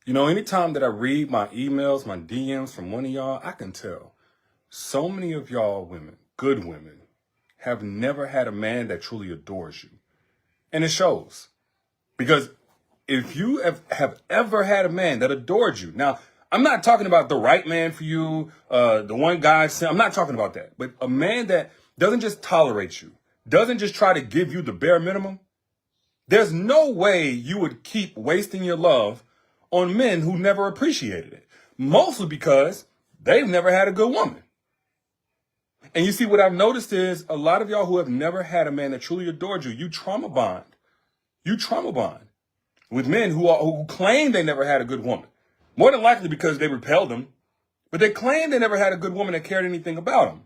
You know, anytime that I read my emails, my DMs from one of y'all, I can tell so many of y'all women, good women, have never had a man that truly adores you. And it shows. Because if you have ever had a man that adored you, now, I'm not talking about the right man for you, the one guy, I'm not talking about that. But a man that doesn't just tolerate you, doesn't just try to give you the bare minimum, there's no way you would keep wasting your love on men who never appreciated it. Mostly because they've never had a good woman. And you see, what I've noticed is a lot of y'all who have never had a man that truly adored you, you trauma bond. You trauma bond with men who claim they never had a good woman. More than likely because they repelled them, but they claim they never had a good woman that cared anything about them.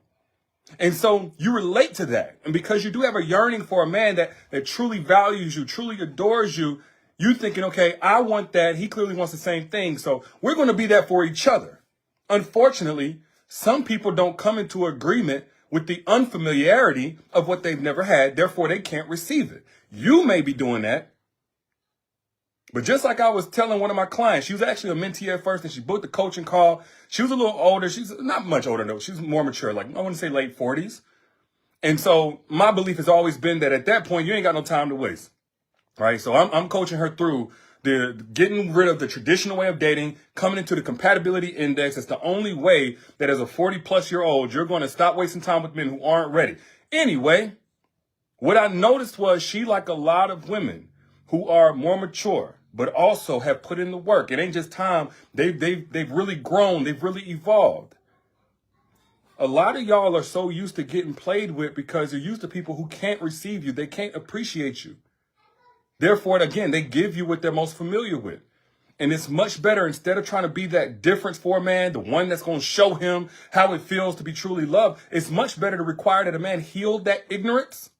And so you relate to that. And because you do have a yearning for a man that truly values you, truly adores you, you thinking, okay, I want that. He clearly wants the same thing. So we're going to be that for each other. Unfortunately, some people don't come into agreement with the unfamiliarity of what they've never had. Therefore, they can't receive it. You may be doing that. But just like I was telling one of my clients, she was actually a mentee at first and she booked the coaching call. She was a little older. She's not much older, though. She's more mature, like I want to say late 40s. And so my belief has always been that at that point, you ain't got no time to waste. Right. So I'm coaching her through the getting rid of the traditional way of dating, coming into the compatibility index. It's the only way that as a 40-plus-year-old, you're going to stop wasting time with men who aren't ready. Anyway, what I noticed was she, like a lot of women who are more mature, but also have put in the work. It ain't just time. They've really grown. They've really evolved. A lot of y'all are so used to getting played with because you're used to people who can't receive you. They can't appreciate you. Therefore, again, they give you what they're most familiar with. And it's much better, instead of trying to be that difference for a man, the one that's going to show him how it feels to be truly loved, it's much better to require that a man heal that ignorance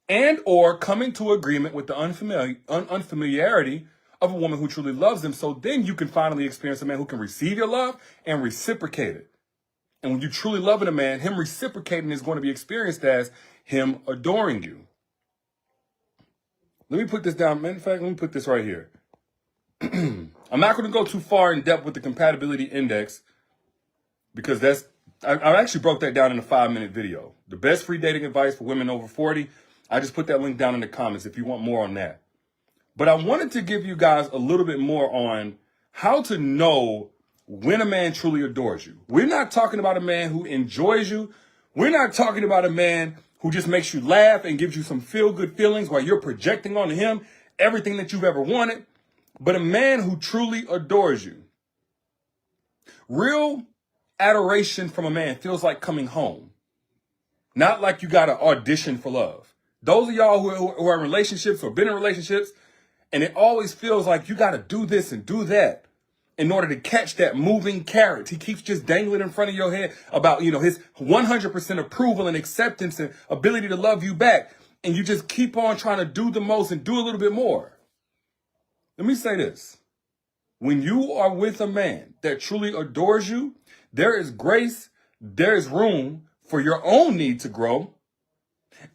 and or come into agreement with the unfamiliarity of a woman who truly loves them. So then you can finally experience a man who can receive your love and reciprocate it. And when you truly love a man, him reciprocating is going to be experienced as him adoring you. Let me put this down. Matter of fact, let me put this right here. I'm not going to go too far in depth with the compatibility index because I actually broke that down in a 5-minute video. The best free dating advice for women over 40. I just put that link down in the comments if you want more on that. But I wanted to give you guys a little bit more on how to know when a man truly adores you. We're not talking about a man who enjoys you. We're not talking about a man who just makes you laugh and gives you some feel-good feelings while you're projecting onto him everything that you've ever wanted, but a man who truly adores you. Real adoration from a man feels like coming home, not like you got to audition for love. Those of y'all who are in relationships or been in relationships, and it always feels like you got to do this and do that in order to catch that moving carrot. He keeps just dangling in front of your head about, his 100% approval and acceptance and ability to love you back. And you just keep on trying to do the most and do a little bit more. Let me say this. When you are with a man that truly adores you, there is grace, there is room for your own need to grow.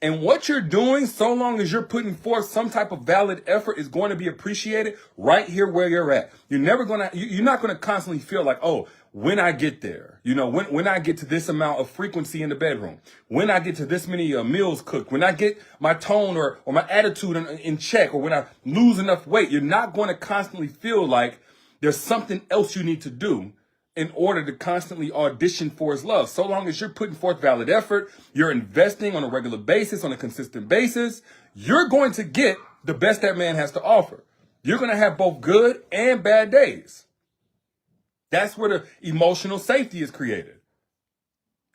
And what you're doing, so long as you're putting forth some type of valid effort, is going to be appreciated right here where you're at. You're not going to constantly feel like, oh, when I get there, when I get to this amount of frequency in the bedroom, when I get to this many meals cooked, when I get my tone or my attitude in check, or when I lose enough weight, you're not going to constantly feel like there's something else you need to do in order to constantly audition for his love. So long as you're putting forth valid effort, you're investing on a regular basis, on a consistent basis, you're going to get the best that man has to offer. You're going to have both good and bad days. That's where the emotional safety is created.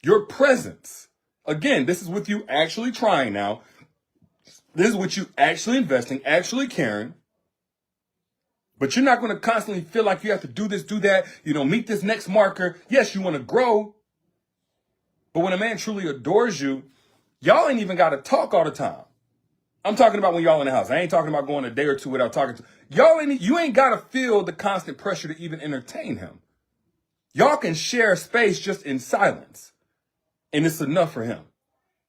Your presence. Again, this is with you actually trying now. This is with you actually investing, actually caring. But you're not going to constantly feel like you have to do this, do that, meet this next marker. Yes, you want to grow. But when a man truly adores you, y'all ain't even got to talk all the time. I'm talking about when y'all in the house. I ain't talking about going a day or two without talking to you ain't got to feel the constant pressure to even entertain him. Y'all can share space just in silence. And it's enough for him.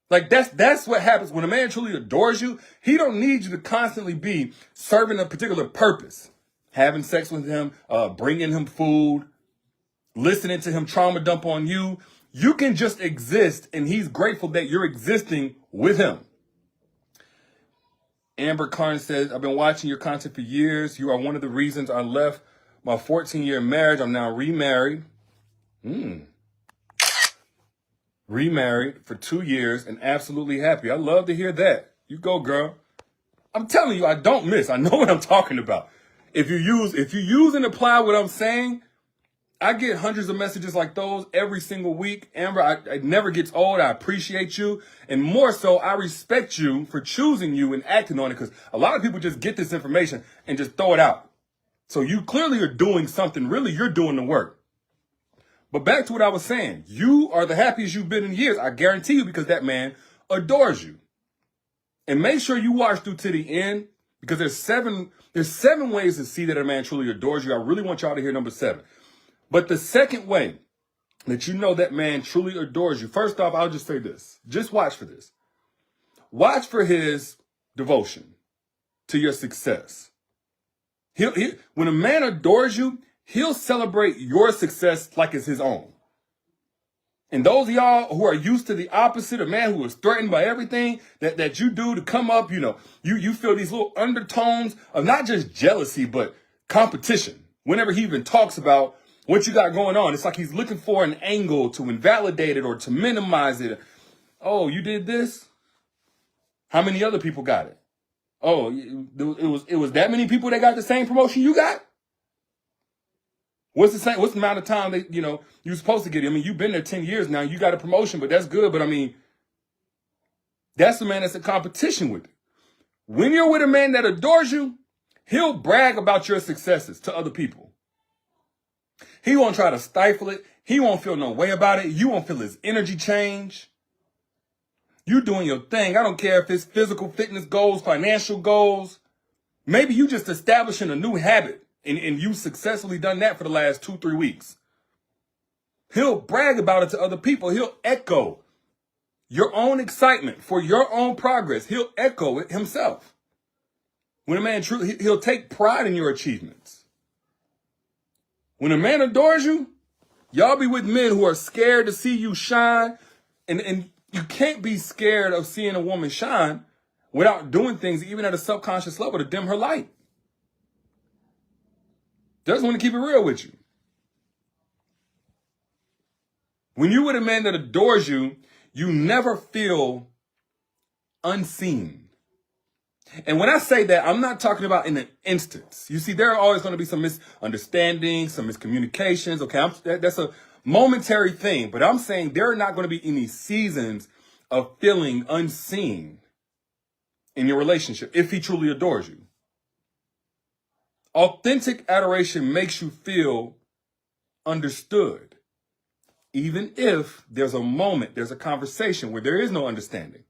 Like that's what happens when a man truly adores you. He don't need you to constantly be serving a particular purpose. having sex with him, bringing him food, listening to him trauma dump on you. You can just exist, and he's grateful that you're existing with him. Amber Karn says, I've been watching your content for years. You are one of the reasons I left my 14-year marriage. I'm now remarried. Remarried for 2 years and absolutely happy. I love to hear that. You go, girl. I'm telling you, I don't miss. I know what I'm talking about. If you use and apply what I'm saying, I get hundreds of messages like those every single week. Amber, it never gets old. I appreciate you. And more so, I respect you for choosing you and acting on it, because a lot of people just get this information and just throw it out. So you clearly are doing something. Really, you're doing the work. But back to what I was saying. You are the happiest you've been in years. I guarantee you, because that man adores you. And make sure you watch through to the end, because there's seven ways to see that a man truly adores you. I really want y'all to hear number 7. But the second way that you know that man truly adores you, first off, I'll just say this. Just watch for this. Watch for his devotion to your success. When a man adores you, he'll celebrate your success like it's his own. And those of y'all who are used to the opposite, a man who is threatened by everything that you do to come up, you feel these little undertones of not just jealousy, but competition. Whenever he even talks about what you got going on, it's like he's looking for an angle to invalidate it or to minimize it. Oh, you did this? How many other people got it? Oh, it was that many people that got the same promotion you got? What's the amount of time that, you're supposed to get it? I mean, you've been there 10 years now. You got a promotion, but that's good. But I mean, that's the man that's in competition with it. When you're with a man that adores you, he'll brag about your successes to other people. He won't try to stifle it. He won't feel no way about it. You won't feel his energy change. You doing your thing. I don't care if it's physical fitness goals, financial goals. Maybe you just establishing a new habit and you successfully done that for the last 2-3 weeks. He'll brag about it to other people. He'll echo your own excitement for your own progress. He'll echo it himself. When a man truly, he'll take pride in your achievements. When a man adores you, y'all be with men who are scared to see you shine. And you can't be scared of seeing a woman shine without doing things, even at a subconscious level, to dim her light. Just want to keep it real with you. When you're with a man that adores you, you never feel unseen. And when I say that, I'm not talking about in an instance. You see, there are always going to be some misunderstandings, some miscommunications. Okay, that's a momentary thing. But I'm saying there are not going to be any seasons of feeling unseen in your relationship if he truly adores you. Authentic adoration makes you feel understood, even if there's a moment, there's a conversation where there is no understanding.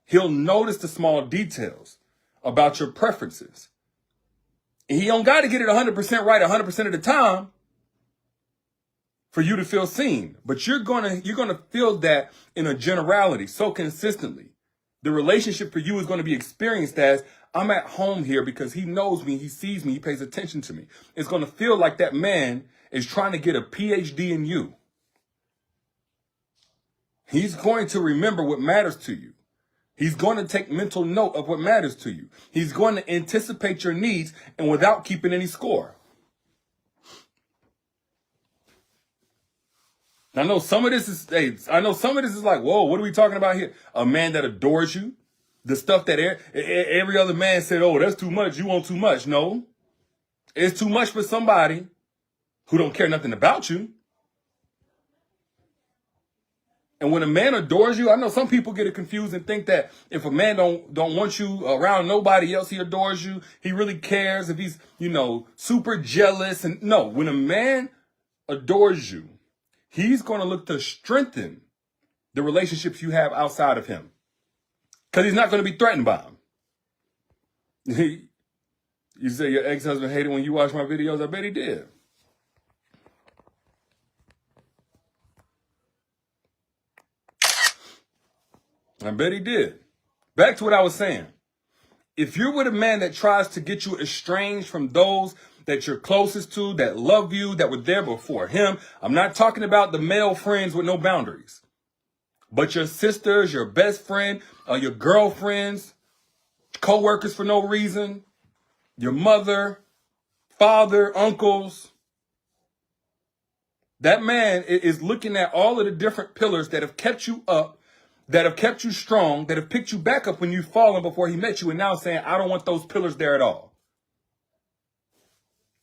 He'll notice the small details about your preferences. And he don't got to get it 100% right 100% of the time for you to feel seen. But you're gonna feel that in a generality so consistently. The relationship for you is going to be experienced as, I'm at home here because he knows me, he sees me, he pays attention to me. It's going to feel like that man is trying to get a PhD in you. He's going to remember what matters to you. He's going to take mental note of what matters to you. He's going to anticipate your needs and without keeping any score. I know some of this is like, whoa, what are we talking about here? A man that adores you. The stuff that every other man said, oh, that's too much. You want too much. No, it's too much for somebody who don't care nothing about you. And when a man adores you, I know some people get it confused and think that if a man don't want you around nobody else, he adores you. He really cares if he's, super jealous. And no, when a man adores you, he's going to look to strengthen the relationships you have outside of him. Because he's not going to be threatened by him. You say your ex-husband hated when you watch my videos? I bet he did. I bet he did. Back to what I was saying. If you're with a man that tries to get you estranged from those that you're closest to, that love you, that were there before him, I'm not talking about the male friends with no boundaries, but your sisters, your best friend, your girlfriends, co-workers for no reason, your mother, father, uncles. That man is looking at all of the different pillars that have kept you up, that have kept you strong, that have picked you back up when you've fallen before he met you, and now saying, I don't want those pillars there at all.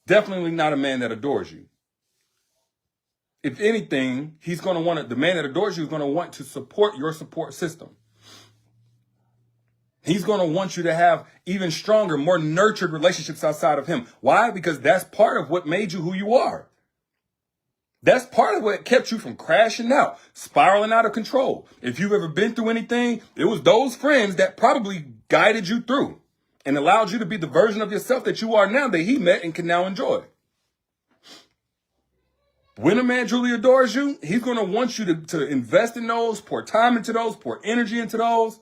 Definitely not a man that adores you. If anything, he's going to want to, the man that adores you is going to want to support your support system. He's going to want you to have even stronger, more nurtured relationships outside of him. Why? Because that's part of what made you who you are. That's part of what kept you from crashing out, spiraling out of control. If you've ever been through anything, it was those friends that probably guided you through and allowed you to be the version of yourself that you are now, that he met and can now enjoy. When a man truly adores you, he's going to want you to invest in those, pour time into those, pour energy into those,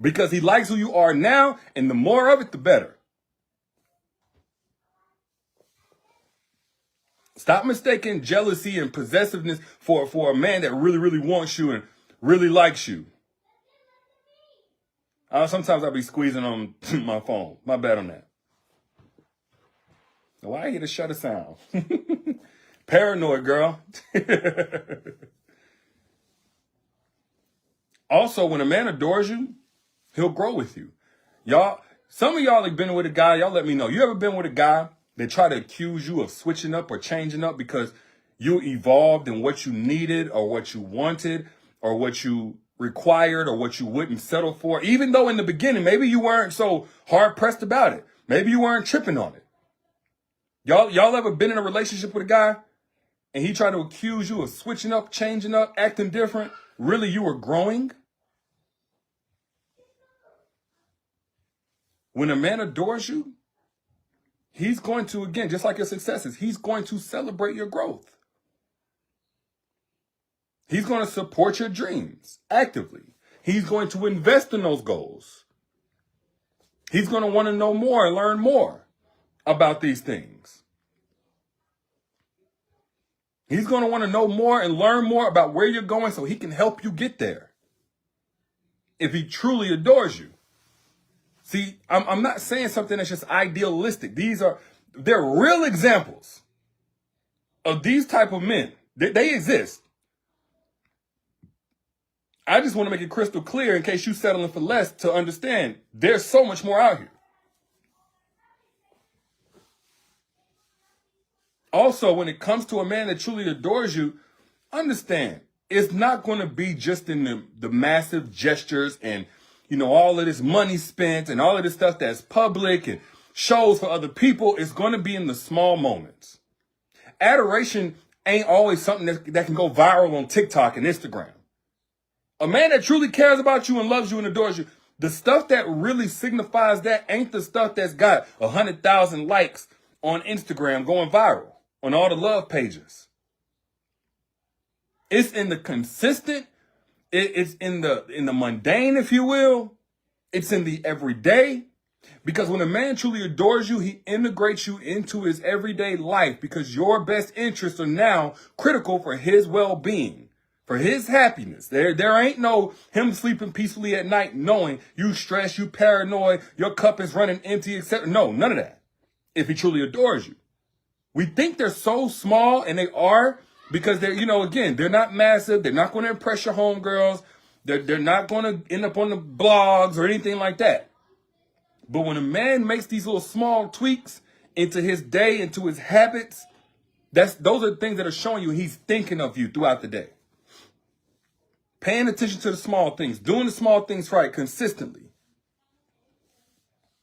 because he likes who you are now, and the more of it, the better. Stop mistaking jealousy and possessiveness for a man that really, really wants you and really likes you. Sometimes I'll be squeezing on my phone. My bad on that. Why I hear the shutter sound? Paranoid, girl. Also, when a man adores you, he'll grow with you. Y'all, some of y'all have been with a guy, y'all let me know. You ever been with a guy that try to accuse you of switching up or changing up because you evolved in what you needed or what you wanted or what you required or what you wouldn't settle for? Even though in the beginning, maybe you weren't so hard pressed about it. Maybe you weren't tripping on it. Y'all ever been in a relationship with a guy and he tried to accuse you of switching up, changing up, acting different? Really, you were growing? When a man adores you, he's going to, again, just like your successes, he's going to celebrate your growth. He's going to support your dreams actively. He's going to invest in those goals. He's going to want to know more and learn more about these things. He's going to want to know more and learn more about where you're going so he can help you get there. If he truly adores you. See, I'm not saying something that's just idealistic. They're real examples of these type of men. They exist. I just want to make it crystal clear in case you're settling for less to understand there's so much more out here. Also, when it comes to a man that truly adores you, understand it's not going to be just in the massive gestures and all of this money spent and all of this stuff that's public and shows for other people. It's going to be in the small moments. Adoration ain't always something that can go viral on TikTok and Instagram. A man that truly cares about you and loves you and adores you, the stuff that really signifies that ain't the stuff that's got 100,000 likes on Instagram going viral on all the love pages. It's in the consistent. It's in the mundane, if you will. It's in the everyday. Because when a man truly adores you, he integrates you into his everyday life because your best interests are now critical for his well-being, for his happiness. There ain't no him sleeping peacefully at night knowing you stressed, you paranoid, your cup is running empty, etc. No, none of that. If he truly adores you. We think they're so small, and they are. Because they're, again, they're not massive. They're not going to impress your homegirls. They're not going to end up on the blogs or anything like that. But when a man makes these little small tweaks into his day, into his habits, those are the things that are showing you he's thinking of you throughout the day. Paying attention to the small things, doing the small things right consistently.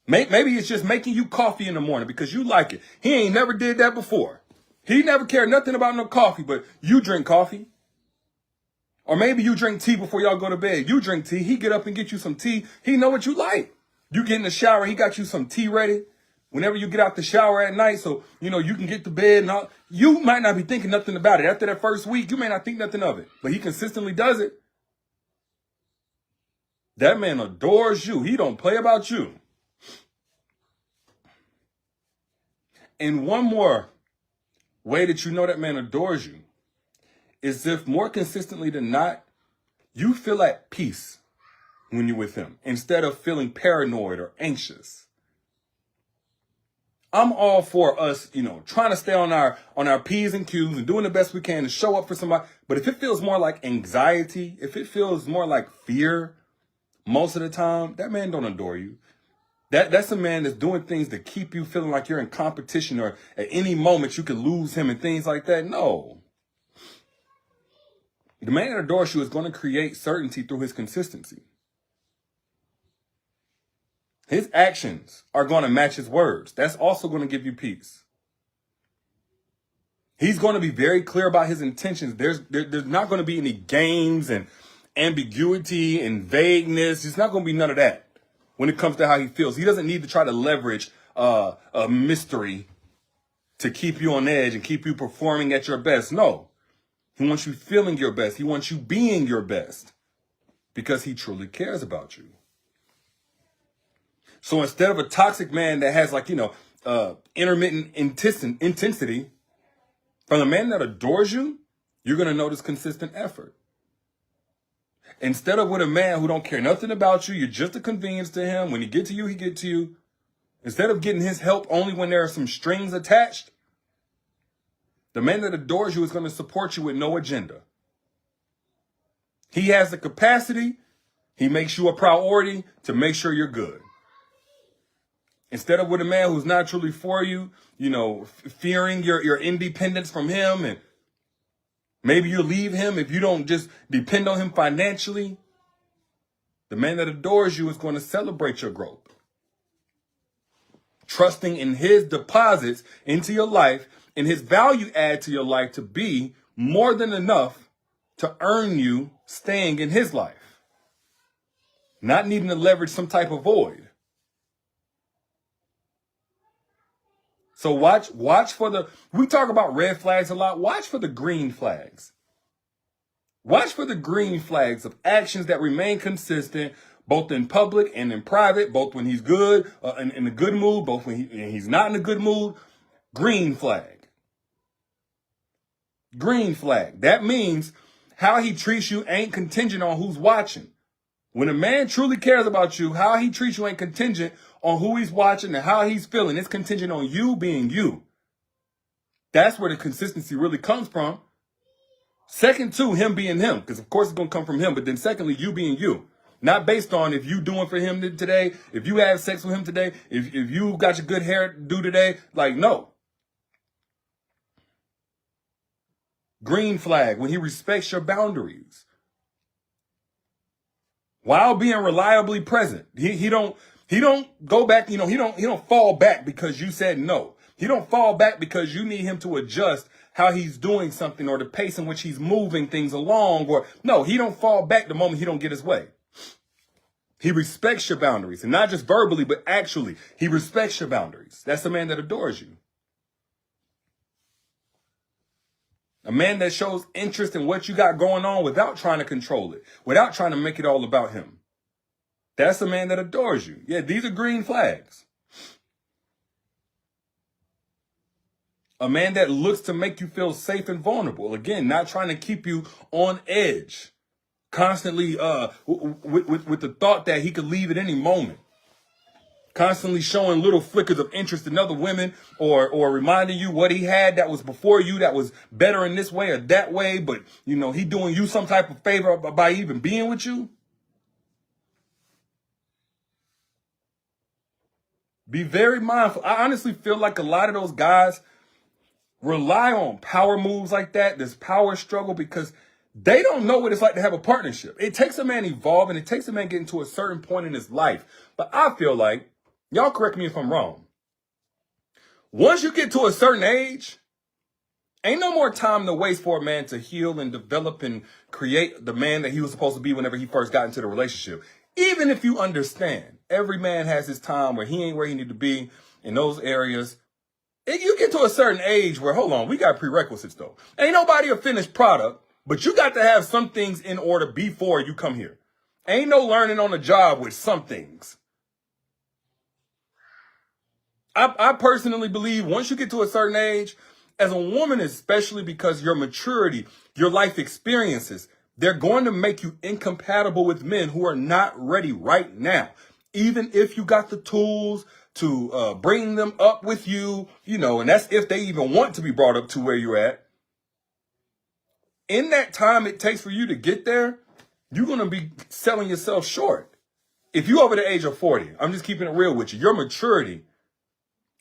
Maybe it's just making you coffee in the morning because you like it. He ain't never did that before. He never cared nothing about no coffee, but you drink coffee. Or maybe you drink tea before y'all go to bed. You drink tea. He get up and get you some tea. He know what you like. You get in the shower. He got you some tea ready. Whenever you get out the shower at night, so, you can get to bed and all. You might not be thinking nothing about it. After that first week, you may not think nothing of it. But he consistently does it. That man adores you. He don't play about you. And one more way that you know that man adores you is if more consistently than not, you feel at peace when you're with him instead of feeling paranoid or anxious. I'm all for us, trying to stay on our P's and Q's and doing the best we can to show up for somebody. But if it feels more like anxiety, if it feels more like fear most of the time, that man don't adore you. That's a man that's doing things to keep you feeling like you're in competition or at any moment you could lose him and things like that. No. The man that adores you is going to create certainty through his consistency. His actions are going to match his words. That's also going to give you peace. He's going to be very clear about his intentions. There's not going to be any games and ambiguity and vagueness. There's not going to be none of that when it comes to how he feels. He doesn't need to try to leverage a mystery to keep you on edge and keep you performing at your best. No. He wants you feeling your best. He wants you being your best because he truly cares about you. So instead of a toxic man that has intermittent intensity, from a man that adores you, you're going to notice consistent effort. Instead of with a man who don't care nothing about you, you're just a convenience to him. When he get to you, he get to you. Instead of getting his help only when there are some strings attached, the man that adores you is going to support you with no agenda. He has the capacity. He makes you a priority to make sure you're good. Instead of with a man who's not truly for you, fearing your independence from him, and maybe you leave him if you don't just depend on him financially. The man that adores you is going to celebrate your growth, trusting in his deposits into your life and his value add to your life to be more than enough to earn you staying in his life, not needing to leverage some type of void. So watch for we talk about red flags a lot. Watch for the green flags. Watch for the green flags of actions that remain consistent, both in public and in private, both when he's good, in a good mood, both when he's not in a good mood. Green flag. Green flag. That means how he treats you ain't contingent on who's watching. When a man truly cares about you, how he treats you ain't contingent on who he's watching and how he's feeling. It's contingent on you being you. That's where the consistency really comes from. Second to him being him, because of course it's going to come from him. But then secondly, you being you. Not based on if you doing for him today, if you have sex with him today, if you got your good hair do today. No. Green flag, when he respects your boundaries. While being reliably present. He don't go back, he don't fall back because you said no. He don't fall back because you need him to adjust how he's doing something or the pace in which he's moving things along. Or no, he don't fall back the moment he don't get his way. He respects your boundaries, and not just verbally, but actually, he respects your boundaries. That's a man that adores you. A man that shows interest in what you got going on without trying to control it, without trying to make it all about him. That's a man that adores you. Yeah, these are green flags. A man that looks to make you feel safe and vulnerable. Again, not trying to keep you on edge. Constantly with the thought that he could leave at any moment. Constantly showing little flickers of interest in other women or reminding you what he had that was before you that was better in this way or that way. But, he doing you some type of favor by even being with you. Be very mindful. I honestly feel like a lot of those guys rely on power moves like that, this power struggle, because they don't know what it's like to have a partnership. It takes a man evolving. It takes a man getting to a certain point in his life. But I feel like, y'all correct me if I'm wrong, once you get to a certain age, ain't no more time to waste for a man to heal and develop and create the man that he was supposed to be whenever he first got into the relationship. Even if you understand, every man has his time where he ain't where he need to be in those areas. If you get to a certain age where, hold on, we got prerequisites though. Ain't nobody a finished product, but you got to have some things in order before you come here. Ain't no learning on the job with some things. I personally believe once you get to a certain age, as a woman, especially because your maturity, your life experiences, they're going to make you incompatible with men who are not ready right now. Even if you got the tools to bring them up with you, and that's if they even want to be brought up to where you're at. In that time it takes for you to get there, you're going to be selling yourself short. If you're over the age of 40, I'm just keeping it real with you, your maturity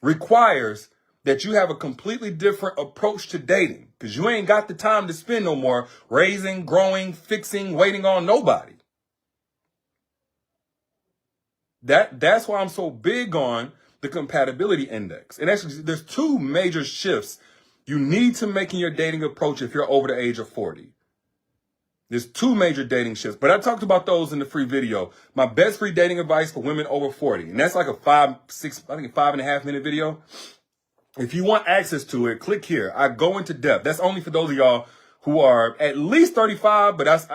requires that you have a completely different approach to dating, because you ain't got the time to spend no more raising, growing, fixing, waiting on nobody. That's why I'm so big on the compatibility index. And actually, there's two major shifts you need to make in your dating approach if you're over the age of 40. There's two major dating shifts, but I talked about those in the free video. My best free dating advice for women over 40. And that's like a 5.5 minute video. If you want access to it, click here. I go into depth. That's only for those of y'all who are at least 35, but that's,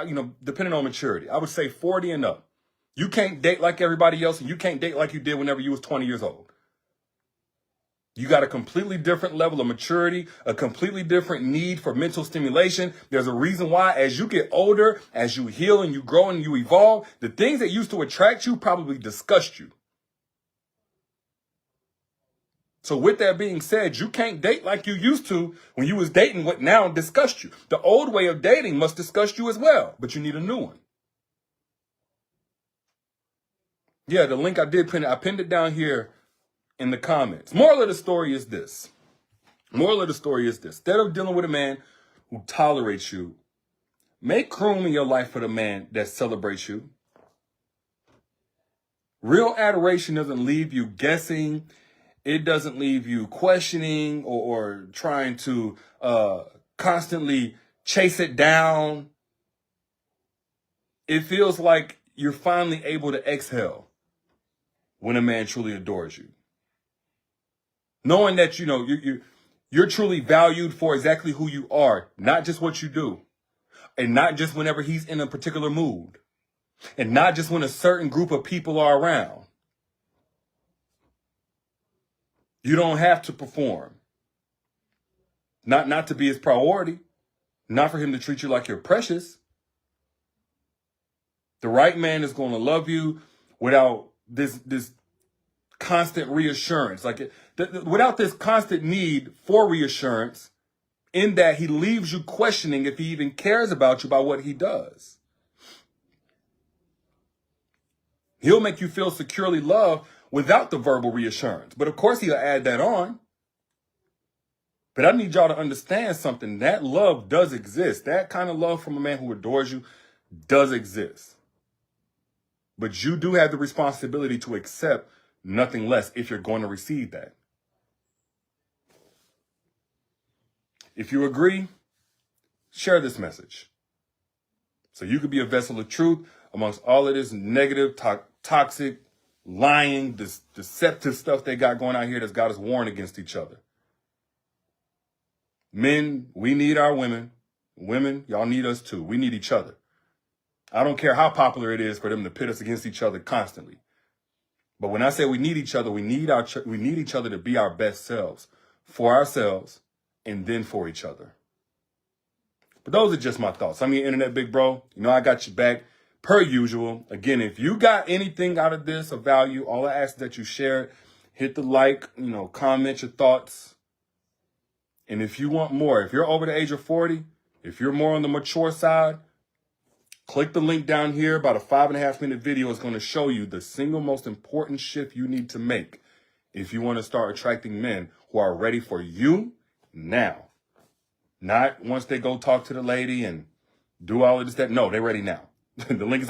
depending on maturity. I would say 40 and up. You can't date like everybody else, and you can't date like you did whenever you was 20 years old. You got a completely different level of maturity, a completely different need for mental stimulation. There's a reason why as you get older, as you heal and you grow and you evolve, the things that used to attract you probably disgust you. So with that being said, you can't date like you used to when you was dating what now disgusts you. The old way of dating must disgust you as well, but you need a new one. Yeah, the link I did pin it. I pinned it down here in the comments. Moral of the story is this. Instead of dealing with a man who tolerates you, make room in your life for the man that celebrates you. Real adoration doesn't leave you guessing. It doesn't leave you questioning or trying to constantly chase it down. It feels like you're finally able to exhale when a man truly adores you. Knowing that, you're truly valued for exactly who you are, not just what you do. And not just whenever he's in a particular mood. And not just when a certain group of people are around. You don't have to perform. Not to be his priority. Not for him to treat you like you're precious. The right man is going to love you without this constant reassurance. Without this constant need for reassurance, in that he leaves you questioning if he even cares about you by what he does. He'll make you feel securely loved without the verbal reassurance. But of course he'll add that on. But I need y'all to understand something. That love does exist. That kind of love from a man who adores you does exist. But you do have the responsibility to accept nothing less if you're going to receive that. If you agree, share this message. So you could be a vessel of truth amongst all of this negative, toxic, lying, deceptive stuff they got going out here that's got us warring against each other. Men, we need our women. Women, y'all need us too. We need each other. I don't care how popular it is for them to pit us against each other constantly. But when I say we need each other, we need each other to be our best selves for ourselves and then for each other. But those are just my thoughts. I'm your internet big bro. I got your back per usual. Again, if you got anything out of this of value, all I ask is that you share it, hit the like, comment your thoughts. And if you want more, if you're over the age of 40, if you're more on the mature side, click the link down here. About a 5.5 minute video is going to show you the single most important shift you need to make if you want to start attracting men who are ready for you now. Not once they go talk to the lady and do all of this, that. No, they're ready now. The link is all